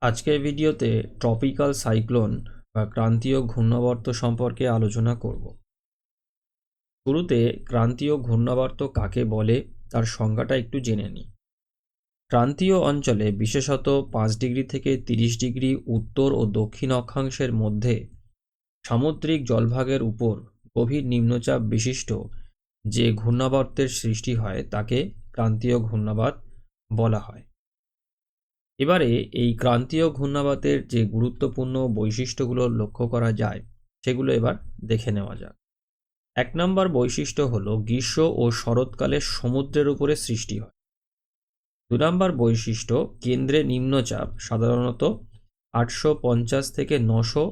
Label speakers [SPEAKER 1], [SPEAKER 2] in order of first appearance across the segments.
[SPEAKER 1] আজকের ভিডিওতে tropical cyclone বা ক্রান্তীয় ঘূর্ণাবর্ত সম্পর্কে আলোচনা করব। শুরুতে ক্রান্তীয় ঘূর্ণাবর্ত কাকে বলে তার সংজ্ঞাটা একটু জেনে নিই। ক্রান্তীয় অঞ্চলে বিশেষত 5 ডিগ্রি থেকে 30 ডিগ্রি উত্তর ও দক্ষিণ অক্ষাংশের মধ্যে সামুদ্রিক জলভাগের উপর গভীর নিম্নচাপ বিশিষ্ট যে ঘূর্ণাবর্তের সৃষ্টি হয় তাকে ক্রান্তীয় ঘূর্ণাবর্ত বলা হয়। এবারে এই ক্রান্তীয় ঘূর্ণাবর্তের যে গুরুত্বপূর্ণ বৈশিষ্ট্যগুলো লক্ষ্য করা যায় সেগুলো এবার দেখে নেওয়া যাক। 1 নম্বর বৈশিষ্ট্য হলো গ্রীষ্ম ও শরৎকালে সমুদ্রের উপরে সৃষ্টি হয়। 2 নম্বর বৈশিষ্ট্য কেন্দ্রে নিম্নচাপ সাধারণত 850 থেকে 900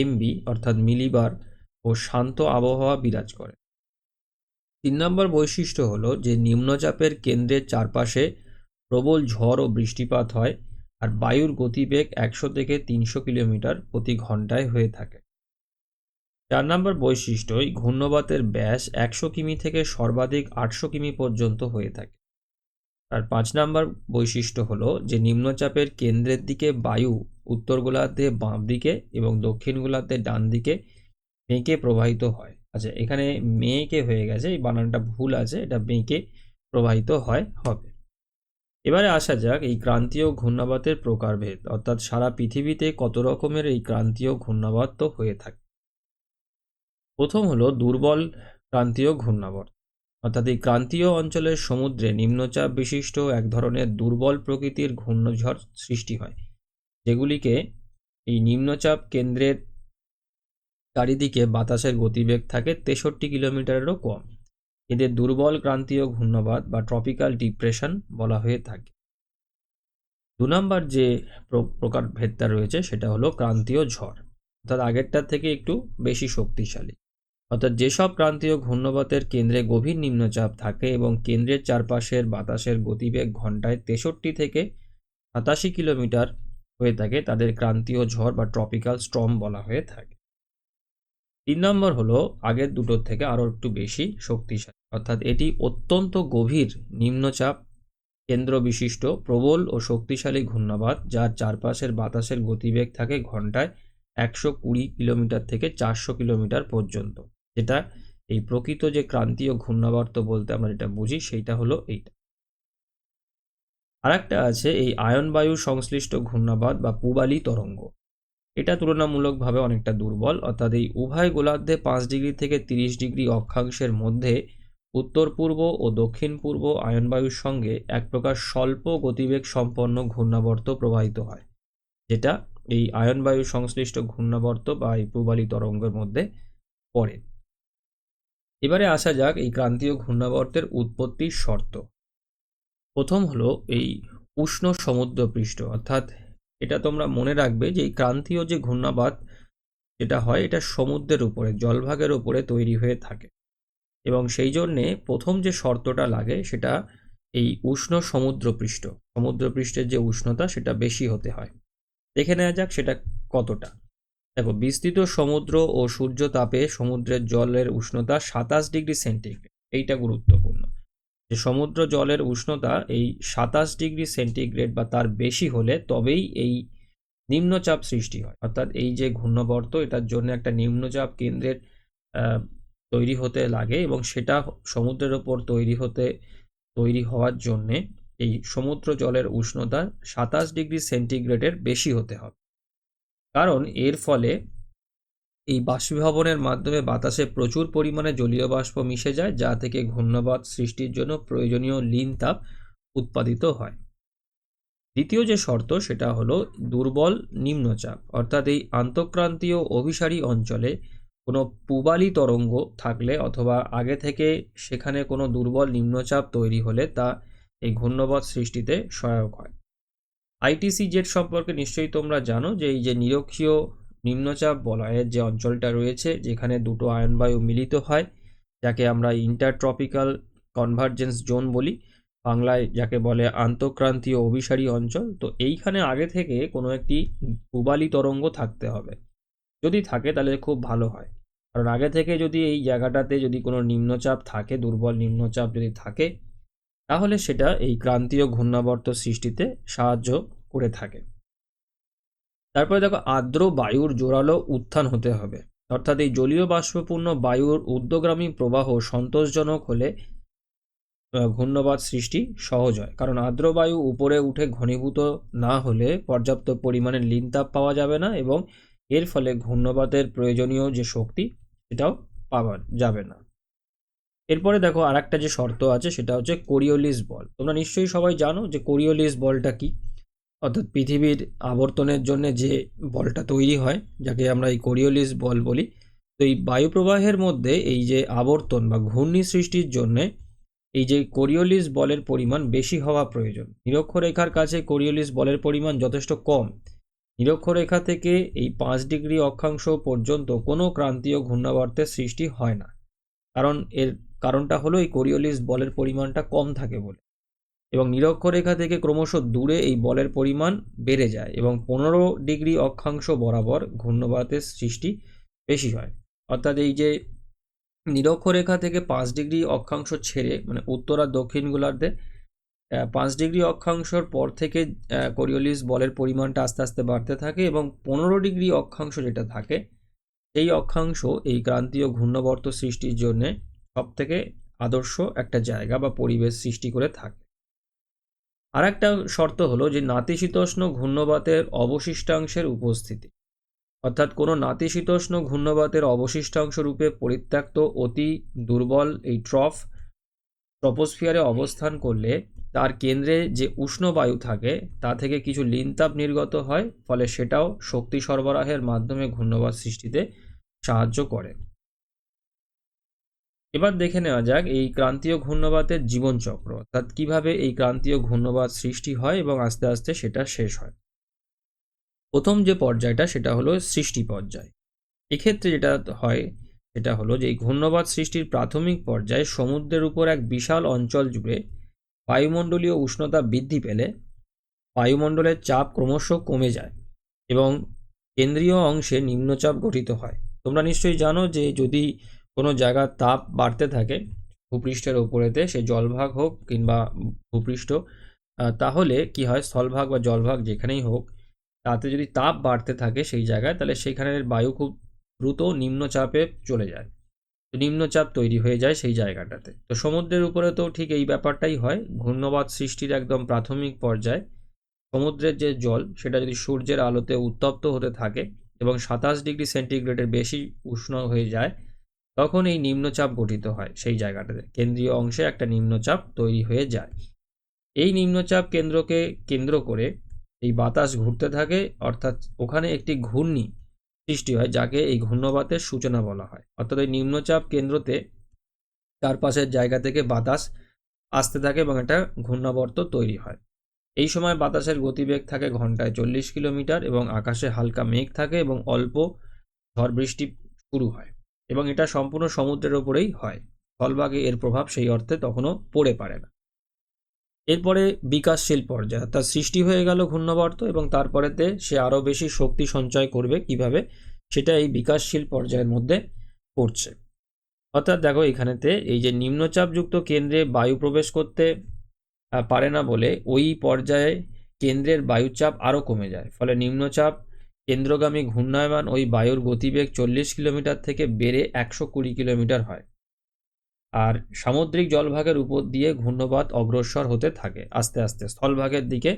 [SPEAKER 1] এমবি অর্থাৎ মিলিবার ও শান্ত আবহাওয়া বিরাজ করে। 3 নম্বর বৈশিষ্ট্য হলো যে নিম্নচাপের কেন্দ্রের চারপাশে প্রবল ঝড় ও বৃষ্টিপাত হয় আর বায়ুর গতিবেগ 100 থেকে 300 কিলোমিটার প্রতি ঘন্টায় হয়ে থাকে। 4 নম্বর বৈশিষ্ট্য এই ঘূর্ণাবর্তের ব্যাস 100 কিমি থেকে সর্বাধিক 800 কিমি পর্যন্ত হয়ে থাকে। আর 5 নম্বর বৈশিষ্ট্য হলো যে নিম্নচাপের কেন্দ্রের দিকে বায়ু উত্তর গোলার্ধে বাম দিকে এবং দক্ষিণ গোলার্ধে ডান দিকে বেঁকে প্রবাহিত হয়। আচ্ছা, এখানে মেঁকে হয়ে গেছে, এই বানানটা ভুল আছে, এটা বেঁকে প্রবাহিত হবে। এবারে আসা যাক এই ক্রান্তীয় ঘূর্ণাবর্তের প্রকারভেদ, অর্থাৎ সারা পৃথিবীতে কত রকমের এই ক্রান্তীয় ঘূর্ণাবর্ত হয়ে থাকে। প্রথম হলো দুর্বল ক্রান্তীয় ঘূর্ণাবর্ত, অর্থাৎ এই ক্রান্তীয় অঞ্চলের সমুদ্রে নিম্নচাপ বিশিষ্ট এক ধরনের দুর্বল প্রকৃতির ঘূর্ণঝড় সৃষ্টি হয়, যেগুলিকে এই নিম্নচাপ কেন্দ্রের চারিদিকে বাতাসের গতিবেগ থাকে 63 কিলোমিটারেরও কম। এদের দুর্বল ক্রান্তীয় ঘূর্ণাবর্ত বা ট্রপিক্যাল ডিপ্রেশন বলা হয়ে থাকে। 2 নম্বর যে প্রকারভেদটা রয়েছে সেটা হলো ক্রান্তীয় ঝড়, অর্থাৎ আগেরটার থেকে একটু বেশি শক্তিশালী। অর্থাৎ যেসব ক্রান্তীয় ঘূর্ণাবর্তের কেন্দ্রে গভীর নিম্নচাপ থাকে এবং কেন্দ্রের চারপাশের বাতাসের গতিবেগ ঘন্টায় 63 থেকে 87 কিলোমিটার হয়ে থাকে তাদের ক্রান্তীয় ঝড় বা ট্রপিক্যাল স্টর্ম বলা হয়ে থাকে। 3 নম্বর হলো আগের দুটোর থেকে আরও একটু বেশি শক্তিশালী, অর্থাৎ এটি অত্যন্ত গভীর নিম্নচাপ কেন্দ্র বিশিষ্ট প্রবল ও শক্তিশালী ঘূর্ণাবর্ত, যার চারপাশের বাতাসের গতিবেগ থাকে ঘন্টায় 120 কিলোমিটার থেকে 400 কিলোমিটার পর্যন্ত। যেটা এই প্রকৃত যে ক্রান্তীয় ঘূর্ণাবর্ত বলতে আমরা যেটা বুঝি সেইটা হলো এইটা। আরেকটা আছে এই আয়ন বায়ু সংশ্লিষ্ট ঘূর্ণাবর্ত বা পূবালি তরঙ্গ। এটা তুলনামূলকভাবে অনেকটা দুর্বল, অর্থাৎ এই উভয় গোলার্ধে 5 ডিগ্রি থেকে 30 ডিগ্রি অক্ষাংশের মধ্যে উত্তর পূর্ব ও দক্ষিণ পূর্ব আয়নবায়ুর সঙ্গে এক প্রকার স্বল্প গতিবেগ সম্পন্ন ঘূর্ণাবর্ত প্রবাহিত হয়, যেটা এই আয়নবায়ু সংশ্লিষ্ট ঘূর্ণাবর্ত বা এই পূবালি তরঙ্গের মধ্যে পড়ে। এবারে আসা যাক এই ক্রান্তীয় ঘূর্ণাবর্তের উৎপত্তির শর্ত। প্রথম হলো এই উষ্ণ সমুদ্রপৃষ্ঠ, অর্থাৎ এটা তোমরা মনে রাখবে যে এই ক্রান্তীয় যে ঘূর্ণাবর্ত যেটা হয় এটা সমুদ্রের উপরে জলভাগের উপরে তৈরি হয়ে থাকে এবং সেই জন্যে প্রথম যে শর্তটা লাগে সেটা এই উষ্ণ সমুদ্রপৃষ্ঠের যে উষ্ণতা সেটা বেশি হতে হয়। দেখে নেওয়া যাক সেটা কতটা। দেখো, বিস্তৃত সমুদ্র ও সূর্য তাপে সমুদ্রের জলের উষ্ণতা 27 ডিগ্রি সেন্টিগ্রেড। এইটা গুরুত্বপূর্ণ যে সমুদ্র জলের উষ্ণতা এই 27 ডিগ্রি সেন্টিগ্রেড বা তার বেশি হলে তবেই এই নিম্নচাপ সৃষ্টি হয়। অর্থাৎ এই যে ঘূর্ণাবর্ত এটার জন্য একটা নিম্নচাপ কেন্দ্রের তৈরি হতে লাগে এবং সেটা সমুদ্রের ওপর তৈরি হওয়ার জন্যে এই সমুদ্র জলের উষ্ণতা 27 ডিগ্রি সেন্টিগ্রেডের বেশি হতে হবে। কারণ এর ফলে এই বাষ্পীভবনের মাধ্যমে বাতাসে প্রচুর পরিমাণে জলীয় বাষ্প মিশে যায়, যা থেকে ঘূর্ণাবর্ত সৃষ্টির জন্য প্রয়োজনীয় লিন তাপ উৎপাদিত হয়। দ্বিতীয় যে শর্ত সেটা হলো দুর্বল নিম্নচাপ, অর্থাৎ এই আন্তঃক্রান্তীয় অভিসারী অঞ্চলে কোনো পূবালি তরঙ্গ থাকলে অথবা আগে থেকে সেখানে কোনো দুর্বল নিম্নচাপ তৈরি হলে তা এই ঘূর্ণাবর্ত সৃষ্টিতে সহায়ক হয়। আইটিসি জেড সম্পর্কে নিশ্চয়ই তোমরা জানো যে এই যে নিরক্ষীয় নিম্নচাপ বলয়ের যে অঞ্চলটা রয়েছে যেখানে দুটো আয়নবায়ু মিলিত হয়, যাকে আমরা ইন্টারট্রপিক্যাল কনভার্জেন্স জোন বলি, বাংলায় যাকে বলে আন্তঃক্রান্তীয় অভিসারী অঞ্চল। তো এইখানে আগে থেকে কোনো একটি পূবালি তরঙ্গ থাকতে হবে, যদি থাকে তাহলে খুব ভালো হয়। কারণ আগে থেকে যদি এই জায়গাটাতে যদি কোনো নিম্নচাপ থাকে, দুর্বল নিম্নচাপ যদি থাকে, তাহলে সেটা এই ক্রান্তীয় ঘূর্ণাবর্ত সৃষ্টিতে সাহায্য করে থাকে। তারপরে দেখো আর্দ্র বায়ুর জোরালো উত্থান হতে হবে, অর্থাৎ এই জলীয় বাষ্পপূর্ণ বায়ুর ঊর্ধ্বগামী প্রবাহ সন্তোষজনক হলে ঘূর্ণবাত সৃষ্টি সহজ হয়। কারণ আর্দ্র বায়ু উপরে উঠে ঘনীভূত না হলে পর্যাপ্ত পরিমাণে লিনতাপ পাওয়া যাবে না এবং এর ফলে ঘূর্ণবাতের প্রয়োজনীয় যে শক্তি সেটাও পাওয়া যাবে না। এরপরে দেখো আরেকটা যে শর্ত আছে সেটা হচ্ছে কোরিওলিস বল। তোমরা নিশ্চয়ই সবাই জানো যে কোরিওলিস বলটা কি, অর্থাৎ পৃথিবীর আবর্তনের জন্য যে বলটা তৈরি হয় যাকে আমরা এই কোরিওলিস বল বলি। তো এই বায়ু প্রবাহের মধ্যে এই যে আবর্তন বা ঘূর্ণি সৃষ্টির জন্যে এই যে কোরিওলিস বলের পরিমাণ বেশি হওয়া প্রয়োজন। নিরক্ষরেখার কাছে কোরিওলিস বলের পরিমাণ যথেষ্ট কম। নিরক্ষরেখা থেকে এই 5 ডিগ্রি অক্ষাংশ পর্যন্ত কোনো ক্রান্তীয় ঘূর্ণাবর্তের সৃষ্টি হয় না, কারণ এর কারণটা হলো এই কোরিওলিস বলের পরিমাণটা কম থাকে বলে। এবং নিরক্ষরেখা থেকে ক্রমশ দূরে এই বলের পরিমাণ বেড়ে যায় এবং 15 ডিগ্রি অক্ষাংশ বরাবর ঘূর্ণবাতের সৃষ্টি বেশি হয়। অর্থাৎ এই যে নিরক্ষরেখা থেকে 5 ডিগ্রি অক্ষাংশ ছেড়ে মানে উত্তর আর দক্ষিণ গোলার্ধে 5 ডিগ্রি অক্ষাংশর পর থেকে কোরিওলিস বলের পরিমাণটা আস্তে আস্তে বাড়তে থাকে এবং 15 ডিগ্রি অক্ষাংশ যেটা থাকে সেই অক্ষাংশ এই ক্রান্তীয় ঘূর্ণাবর্ত সৃষ্টির জন্য সবথেকে আদর্শ একটা জায়গা বা পরিবেশ সৃষ্টি করে থাকে। আর একটা শর্ত হলো যে নাতিশীতোষ্ণ ঘূর্ণবাতের অবশিষ্টাংশের উপস্থিতি, অর্থাৎ কোনো নাতিশীতোষ্ণ ঘূর্ণবাতের অবশিষ্টাংশ রূপে পরিত্যক্ত অতি দুর্বল এই ট্রপোস্ফিয়ারে অবস্থান করলে তার কেন্দ্রে যে উষ্ণ বায়ু থাকে তা থেকে কিছু লিনতাপ নির্গত হয়, ফলে সেটাও শক্তি সরবরাহের মাধ্যমে ঘূর্ণবাত সৃষ্টিতে সাহায্য করে। এবার দেখে নেওয়া যাক এই ক্রান্তীয় ঘূর্ণবাতের জীবনচক্র, অর্থাৎ কিভাবে এই ক্রান্তীয় ঘূর্ণবাত সৃষ্টি হয় এবং আস্তে আস্তে সেটা শেষ হয়। প্রথম যে পর্যায়টা সেটা হলো সৃষ্টি পর্যায়। এক্ষেত্রে যেটা হয় সেটা হলো যে এই ঘূর্ণবাত সৃষ্টির প্রাথমিক পর্যায়ে সমুদ্রের উপর এক বিশাল অঞ্চল জুড়ে বায়ুমণ্ডলীয় উষ্ণতা বৃদ্ধি পেলে বায়ুমণ্ডলের চাপ ক্রমশ কমে যায় এবং কেন্দ্রীয় অংশে নিম্নচাপ গঠিত হয়। তোমরা নিশ্চয়ই জানো যে যদি কোনো জায়গার তাপ বাড়তে থাকে ভূপৃষ্ঠের ওপরেতে, সে জলভাগ হোক কিংবা ভূপৃষ্ঠ, তাহলে কি হয় স্থলভাগ বা জলভাগ যেখানেই হোক, তাতে যদি তাপ বাড়তে থাকে সেই জায়গায়, তাহলে সেখানের বায়ু খুব দ্রুত নিম্নচাপে চলে যায়, তো নিম্নচাপ তৈরি হয়ে যায় সেই জায়গাটাতে। তো সমুদ্রের উপরে তো ঠিক এই ব্যাপারটাই হয়। ঘূর্ণবাত সৃষ্টির একদম প্রাথমিক পর্যায়ে সমুদ্রের যে জল সেটা যদি সূর্যের আলোতে উত্তপ্ত হতে থাকে এবং 27 ডিগ্রি সেন্টিগ্রেডের বেশি উষ্ণ হয়ে যায়, তখন এই নিম্নচাপ গঠিত হয় সেই জায়গাটাতে, কেন্দ্রীয় অংশে একটা নিম্নচাপ তৈরি হয়ে যায়। এই নিম্নচাপ কেন্দ্রকে কেন্দ্র করে এই বাতাস ঘুরতে থাকে, অর্থাৎ ওখানে একটি ঘূর্ণি সৃষ্টি হয় যাকে এই ঘূর্ণবাতের সূচনা বলা হয়। অর্থাৎ এই নিম্নচাপ কেন্দ্রতে চারপাশের জায়গা থেকে বাতাস আসতে থাকে এবং একটা ঘূর্ণাবর্ত তৈরি হয়। এই সময় বাতাসের গতিবেগ থাকে ঘন্টায় 40 কিলোমিটার এবং আকাশে হালকা মেঘ থাকে এবং অল্প ঝড় বৃষ্টি শুরু হয় এবং এটা সম্পূর্ণ সমুদ্রের ওপরেই হয়। স্থলভাগে এর প্রভাব সেই অর্থে তখনও পড়ে পারে না। এরপরে বিকাশশীল পর্যায়ে তার সৃষ্টি হয়ে গেল ঘূর্ণাবর্ত এবং তারপরেতে সে আরও বেশি শক্তি সঞ্চয় করবে কিভাবে, সেটা এই বিকাশশীল পর্যায়ের মধ্যে পড়ছে। অর্থাৎ দেখো এখানেতে এই যে নিম্নচাপযুক্ত কেন্দ্রে বায়ু প্রবেশ করতে পারে না বলে ওই পর্যায়ে কেন্দ্রের বায়ুচাপ আরও কমে যায়, ফলে নিম্নচাপ কেন্দ্রগামী ঘূর্ণায়মান ওই বায়ুর গতিবেগ 40 কিলোমিটার থেকে বেড়ে 120 কিলোমিটার হয়। আর সামুদ্রিক জলভাগের উপর দিয়ে ঘূর্ণবাত অগ্রসর হতে থাকে, আস্তে আস্তে স্থলভাগের দিকে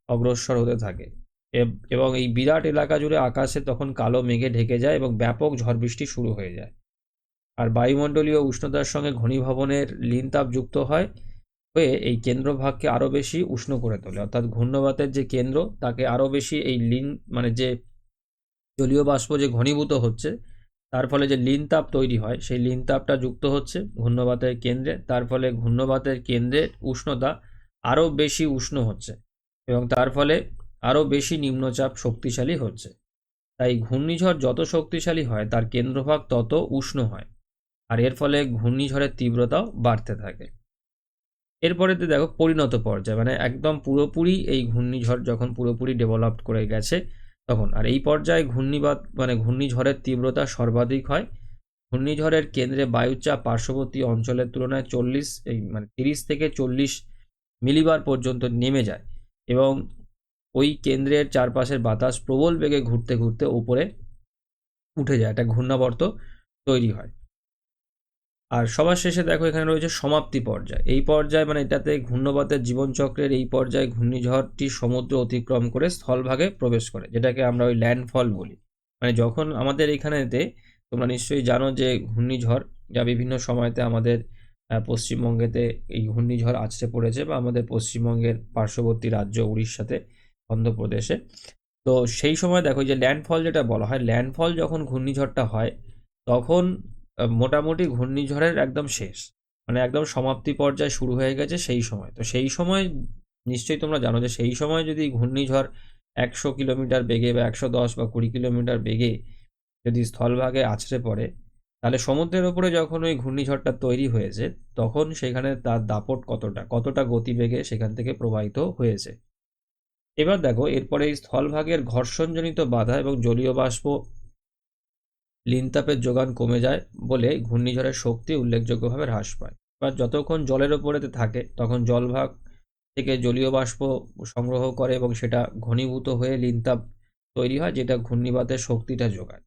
[SPEAKER 1] অগ্রসর হতে থাকে এবং এই বিরাট এলাকা জুড়ে আকাশে তখন কালো মেঘে ঢেকে যায় এবং ব্যাপক ঝড় বৃষ্টি শুরু হয়ে যায়। আর বায়ুমণ্ডলীয় উষ্ণতার সঙ্গে ঘনীভবনের লিনতাপ যুক্ত হয়ে এই কেন্দ্রভাগকে আরও বেশি উষ্ণ করে তোলে, অর্থাৎ ঘূর্ণবাতের যে কেন্দ্র তাকে আরও বেশি এই মানে যে জলীয় বাষ্প যে ঘনীভূত হচ্ছে তার ফলে যে লিনতাপ তৈরি হয় সেই লিনতাপটা যুক্ত হচ্ছে ঘূর্ণবাতের কেন্দ্রে, তার ফলে ঘূর্ণবাতের কেন্দ্রের উষ্ণতা আরও বেশি উষ্ণ হচ্ছে এবং তার ফলে আরও বেশি নিম্নচাপ শক্তিশালী হচ্ছে। তাই ঘূর্ণিঝড় যত শক্তিশালী হয় তার কেন্দ্রভাগ তত উষ্ণ হয় আর এর ফলে ঘূর্ণিঝড়ের তীব্রতাও বাড়তে থাকে। এরপরেতে দেখো পরিণত পর্যায়, মানে একদম পুরোপুরি এই ঘূর্ণিঝড় যখন পুরোপুরি ডেভেলপড করে গেছে তখন। আর এই পর্যায়ে ঘূর্ণিবাত মানে ঘূর্ণিঝড়ের তীব্রতা সর্বাধিক হয়। ঘূর্ণিঝড়ের কেন্দ্রে বায়ুচাপ পার্শ্ববর্তী অঞ্চলের তুলনায় 30 থেকে 40 মিলিবার পর্যন্ত নেমে যায় এবং ওই কেন্দ্রের চারপাশের বাতাস প্রবল বেগে ঘুরতে ঘুরতে উপরে উঠে যায়, একটা ঘূর্ণাবর্ত তৈরি হয়। আর সবার শেষে দেখো এখানে রয়েছে সমাপ্তি পর্যায়। এই পর্যায় মানে এটাতে ঘূর্ণবাতের জীবনচক্রের এই পর্যায়ে ঘূর্ণিঝড়টি সমুদ্র অতিক্রম করে স্থলভাগে প্রবেশ করে, যেটাকে আমরা ওই ল্যান্ডফল বলি। মানে যখন আমাদের এখানেতে তোমরা নিশ্চয়ই জানো যে ঘূর্ণিঝড় যা বিভিন্ন সময়তে আমাদের পশ্চিমবঙ্গেতে এই ঘূর্ণিঝড় আছড়ে পড়েছে, বা আমাদের পশ্চিমবঙ্গের পার্শ্ববর্তী রাজ্য উড়িষ্যাতে, অন্ধ্রপ্রদেশে। তো সেই সময় দেখো যে ল্যান্ডফল যেটা বলা হয়, ল্যান্ডফল যখন ঘূর্ণিঝড়টা হয় তখন মোটামুটি ঘূর্ণিঝড়ের একদম শেষ, মানে একদম সমাপ্তি পর্যায়ে শুরু হয়ে গেছে সেই সময়। তো সেই সময় নিশ্চয়ই তোমরা জানো যে সেই সময় যদি ঘূর্ণিঝড় 100 কিলোমিটার বেগে বা 110 বা 20 কিলোমিটার বেগে যদি স্থলভাগে আছড়ে পড়ে, তাহলে সমুদ্রের ওপরে যখন ওই ঘূর্ণিঝড়টা তৈরি হয়েছে তখন সেখানে তার দাপট কতটা গতিবেগে সেখান থেকে প্রবাহিত হয়েছে। এবার দেখো এরপরে এই স্থলভাগের ঘর্ষণজনিত বাধা এবং জলীয় বাষ্প লিনতাপের যোগান কমে যায় বলে ঘূর্ণিঝড়ের শক্তি উল্লেখযোগ্যভাবে হ্রাস পায়। এবার যতক্ষণ জলের ওপরেতে থাকে তখন জলভাগ থেকে জলীয় বাষ্প সংগ্রহ করে এবং সেটা ঘনীভূত হয়ে লিনতাপ তৈরি হয়, যেটা ঘূর্ণিবাতের শক্তিটা যোগায়।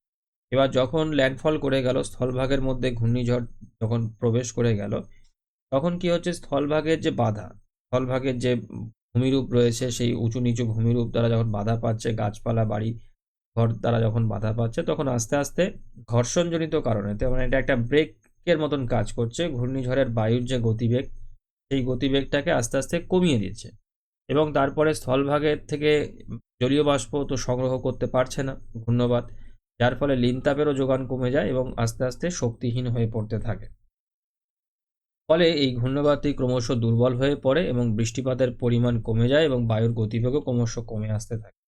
[SPEAKER 1] এবার যখন ল্যান্ডফল করে গেল, স্থলভাগের মধ্যে ঘূর্ণিঝড় যখন প্রবেশ করে গেল, তখন কি হচ্ছে, স্থলভাগের যে বাধা, স্থলভাগের যে ভূমিরূপ রয়েছে সেই উঁচু নিচু ভূমিরূপ দ্বারা যখন বাধা পাচ্ছে, গাছপালা বাড়ি ঘর দ্বারা যখন বাধা পাচ্ছে, তখন আস্তে আস্তে ঘর্ষণজনিত কারণে, মানে এটা একটা ব্রেকের মতন কাজ করছে, ঘূর্ণিঝড়ের বায়ুর যে গতিবেগ সেই গতিবেগটাকে আস্তে আস্তে কমিয়ে দিচ্ছে। এবং তারপরে স্থলভাগের থেকে জলীয় বাষ্প তো সংগ্রহ করতে পারছে না ঘূর্ণবাত, যার ফলে লিনতাপেরও যোগান কমে যায় এবং আস্তে আস্তে শক্তিহীন হয়ে পড়তে থাকে। ফলে এই ঘূর্ণবাতটি ক্রমশ দুর্বল হয়ে পড়ে এবং বৃষ্টিপাতের পরিমাণ কমে যায় এবং বায়ুর গতিবেগও ক্রমশ কমে আসতে থাকে।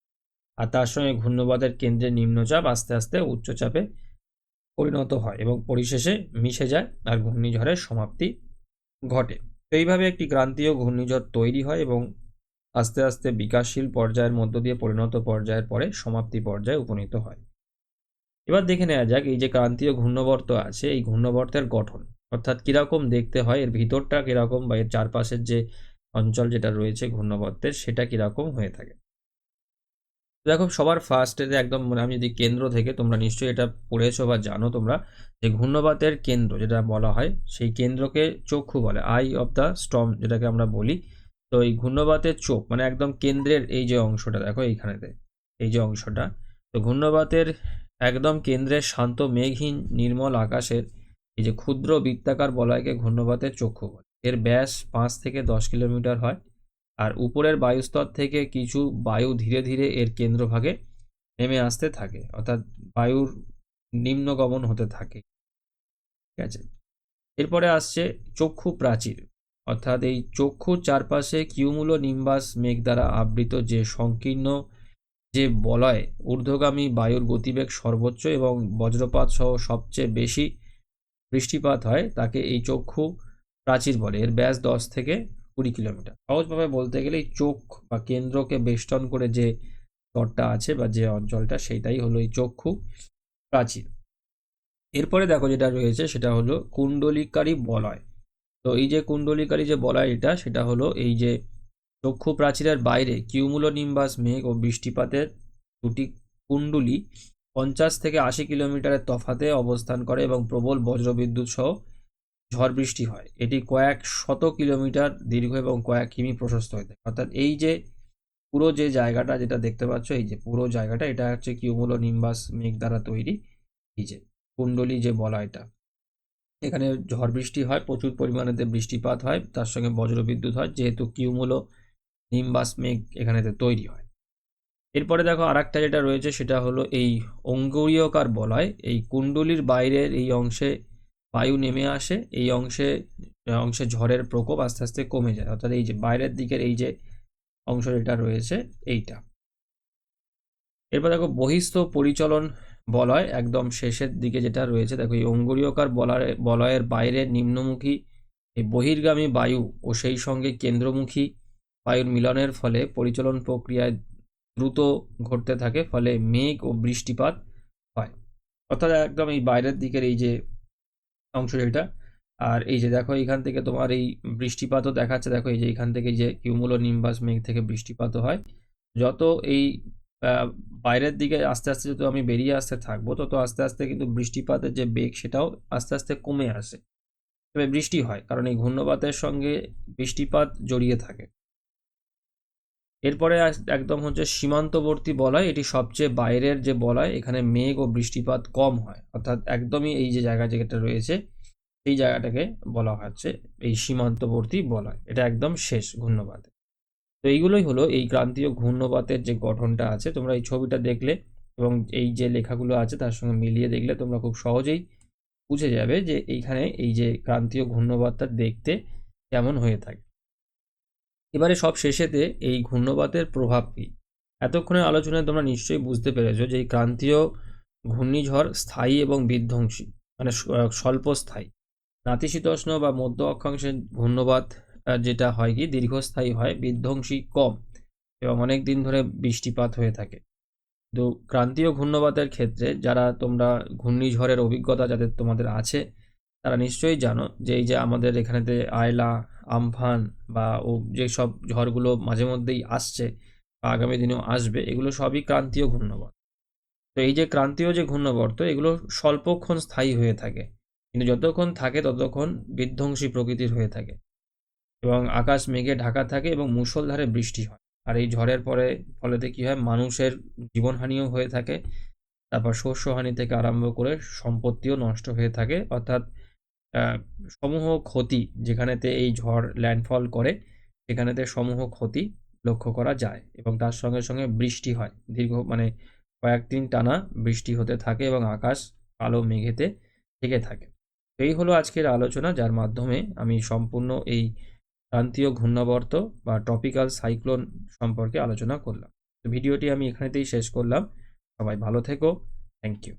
[SPEAKER 1] আর তার সঙ্গে ঘূর্ণবাতের কেন্দ্রে নিম্নচাপ আস্তে আস্তে উচ্চচাপে পরিণত হয় এবং পরিশেষে মিশে যায় আর ঘূর্ণিঝড়ের সমাপ্তি ঘটে। তো এইভাবে একটি ক্রান্তীয় ঘূর্ণিঝড় তৈরি হয় এবং আস্তে আস্তে বিকাশশীল পর্যায়ের মধ্য দিয়ে পরিণত পর্যায়ের পরে সমাপ্তি পর্যায়ে উপনীত হয়। এবার দেখে নেওয়া যাক এই যে ক্রান্তীয় ঘূর্ণাবর্ত আছে, এই ঘূর্ণাবর্তের গঠন, অর্থাৎ কিরকম দেখতে হয়, এর ভিতরটা কিরকম, বা এর চারপাশের যে অঞ্চল যেটা রয়েছে ঘূর্ণাবর্তের সেটা কিরকম হয়ে থাকে। দেখো সবার ফার্স্টে একদম, মানে আমি যদি কেন্দ্র থেকে, তোমরা নিশ্চয়ই এটা পড়েছো বা জানো তোমরা, যে ঘূর্ণবাতের কেন্দ্র যেটা বলা হয় সেই কেন্দ্রকে চক্ষু বলে, আই অফ দ্য স্টর্ম যেটাকে আমরা বলি। তো এই ঘূর্ণবাতের চোখ মানে একদম কেন্দ্রের এই যে অংশটা দেখো এইখানেতে, এই যে অংশটা, তো ঘূর্ণবাতের একদম কেন্দ্রের শান্ত মেঘহীন নির্মল আকাশের এই যে ক্ষুদ্র বৃত্তাকার বলয়কে ঘূর্ণবাতের চক্ষু বলে। এর ব্যাস 5 থেকে 10 কিলোমিটার হয়। আর উপরের বায়ুস্তর থেকে কিছু বায়ু ধীরে ধীরে এর কেন্দ্রভাগে নেমে আসতে থাকে, অর্থাৎ বায়ুর নিম্নগমন হতে থাকে। ঠিক আছে, এরপরে আসছে চক্ষু প্রাচীর, অর্থাৎ এই চক্ষুর চারপাশে কিউমুলো নিম্বাস মেঘ দ্বারা আবৃত যে সংকীর্ণ যে বলয়, ঊর্ধ্বগামী বায়ুর গতিবেগ সর্বোচ্চ এবং বজ্রপাত সহ সবচেয়ে বেশি বৃষ্টিপাত হয়, তাকে এই চক্ষু প্রাচীর বলে। এর ব্যাস 10 থেকে 20 কিলোমিটার। সহজভাবে বলতে গেলে এই চোখ বা কেন্দ্রকে বেষ্টন করে যে স্তরটা আছে বা যে অঞ্চলটা, সেটাই হলো এই চক্ষু প্রাচীর। এরপরে দেখো যেটা রয়েছে সেটা হলো কুণ্ডলিকারী বলয়। তো এই যে কুণ্ডলিকারী যে বলয় এটা, সেটা হলো এই যে চক্ষু প্রাচীরের বাইরে কিউমুলো নিম্বাস মেঘ ও বৃষ্টিপাতের দুটি কুণ্ডলী 50 থেকে 80 কিলোমিটারের তফাতে অবস্থান করে এবং প্রবল বজ্রবিদ্যুৎ সহ ঝড় বৃষ্টি হয়। এটি কয়েক শত কিলোমিটার দীর্ঘ এবং কয়েক কিমি প্রশস্ত হয়ে থাকে। অর্থাৎ এই যে পুরো যে জায়গাটা যেটা দেখতে পাচ্ছ, এই যে পুরো জায়গাটা, এটা হচ্ছে কিউমুলো নিম্বাস মেঘ দ্বারা তৈরি এই যে কুণ্ডলী যে বলয়টা। এখানে ঝড় বৃষ্টি হয়, প্রচুর পরিমাণেতে বৃষ্টিপাত হয়, তার সঙ্গে বজ্রবিদ্যুৎ হয়, যেহেতু কিউমুলো নিম্বাস মেঘ এখানেতে তৈরি হয়। এরপরে দেখো আরেকটা যেটা রয়েছে সেটা হলো এই অঙ্গুরীয়কার বলয়। এই কুণ্ডলীর বাইরের এই অংশে বায়ু নেমে আসে, এই অংশে অংশে ঝড়ের প্রকোপ আস্তে আস্তে কমে যায়, অর্থাৎ এই যে বাইরের দিকের এই যে অংশ যেটা রয়েছে এইটা। এরপর দেখো বহিস্থ পরিচলন বলয়, একদম শেষের দিকে যেটা রয়েছে দেখো, এই অঙ্গুরীয়কার বলয়ের বাইরের নিম্নমুখী এই বহির্গামী বায়ু ও সেই সঙ্গে কেন্দ্রমুখী বায়ুর মিলনের ফলে পরিচলন প্রক্রিয়ায় দ্রুত ঘটতে থাকে, ফলে মেঘ ও বৃষ্টিপাত হয়। অর্থাৎ একদম এই বাইরের দিকের এই যে অংশ যেটা, আর এই যে দেখো এইখান থেকে তোমার এই বৃষ্টিপাতও দেখাচ্ছে, দেখো এই যে এইখান থেকে যে কিউমুলো নিম্বাস মেঘ থেকে বৃষ্টিপাতও হয়। যত এই বাইরের দিকে আস্তে আস্তে যত আমি বেরিয়ে আসতে থাকবো, তত আস্তে আস্তে কিন্তু বৃষ্টিপাতের যে বেগ সেটাও আস্তে আস্তে কমে আসে। তবে বৃষ্টি হয়, কারণ এই ঘূর্ণবাতের সঙ্গে বৃষ্টিপাত জড়িয়ে থাকে। এরপরে একদম হচ্ছে সীমান্তবর্তী বলয়, এটি সবচেয়ে বাইরের যে বলয়, এখানে মেঘ ও বৃষ্টিপাত কম হয়, অর্থাৎ একদমই এই যে জায়গা যেটা রয়েছে এই জায়গাটাকে বলা হচ্ছে এই সীমান্তবর্তী বলয়, এটা একদম শেষ ঘূর্ণবাতে। তো এইগুলোই হলো এই ক্রান্তীয় ঘূর্ণবাতের যে গঠনটা আছে। তোমরা এই ছবিটা দেখলে এবং এই যে লেখাগুলো আছে তার সঙ্গে মিলিয়ে দেখলে তোমরা খুব সহজেই বুঝে যাবে যে এইখানে এই যে ক্রান্তীয় ঘূর্ণবাতটা দেখতে কেমন হয়ে থাকে। এবারে সব শেষেতে এই ঘূর্ণবাতের প্রভাব কী। এতক্ষণের আলোচনায় তোমরা নিশ্চয়ই বুঝতে পেরেছো যে এই ক্রান্তীয় ঘূর্ণিঝড় স্থায়ী এবং বিধ্বংসী, মানে স্বল্পস্থায়ী। নাতিশীতোষ্ণ বা মধ্য অক্ষাংশের ঘূর্ণবাত যেটা হয় কি দীর্ঘস্থায়ী হয়, বিধ্বংসী কম এবং অনেক দিন ধরে বৃষ্টিপাত হয়ে থাকে। তো ক্রান্তীয় ঘূর্ণবাতের ক্ষেত্রে যারা তোমরা ঘূর্ণিঝড়ের অভিজ্ঞতা যাদের তোমাদের আছে, তারা নিশ্চয়ই জানো যে এই যে আমাদের এখানেতে আয়লা, আমফান বা যেসব ঝড়গুলো মাঝে মধ্যেই আসছে বা আগামী দিনেও আসবে, এগুলো সবই ক্রান্তীয় ঘূর্ণবাত। তো এই যে ক্রান্তীয় যে ঘূর্ণাবর্ত, এগুলো স্বল্পক্ষণ স্থায়ী হয়ে থাকে, কিন্তু যতক্ষণ থাকে ততক্ষণ বিধ্বংসী প্রকৃতির হয়ে থাকে এবং আকাশ মেঘে ঢাকা থাকে এবং মুষলধারে বৃষ্টি হয়। আর এই ঝড়ের ফলেতে কি হয়, মানুষের জীবনহানিও হয়ে থাকে, তারপর শস্যহানি থেকে আরম্ভ করে সম্পত্তিও নষ্ট হয়ে থাকে, অর্থাৎ সমূহ ক্ষতি যেখানেতে এই ঝড় ল্যান্ডফল করে সেখানেতে সমূহ ক্ষতি লক্ষ্য করা যায় এবং তার সঙ্গে সঙ্গে বৃষ্টি হয়, মানে কয়েকদিন টানা বৃষ্টি হতে থাকে এবং আকাশ কালো মেঘেতে ঢেকে থাকে। এই হলো আজকের আলোচনা, যার মাধ্যমে আমি সম্পূর্ণ এই ক্রান্তীয় ঘূর্ণাবর্ত বা ট্রপিক্যাল সাইক্লোন সম্পর্কে আলোচনা করলাম। তো ভিডিওটি আমি এখানেতেই শেষ করলাম। সবাই ভালো থেকো। Thank you.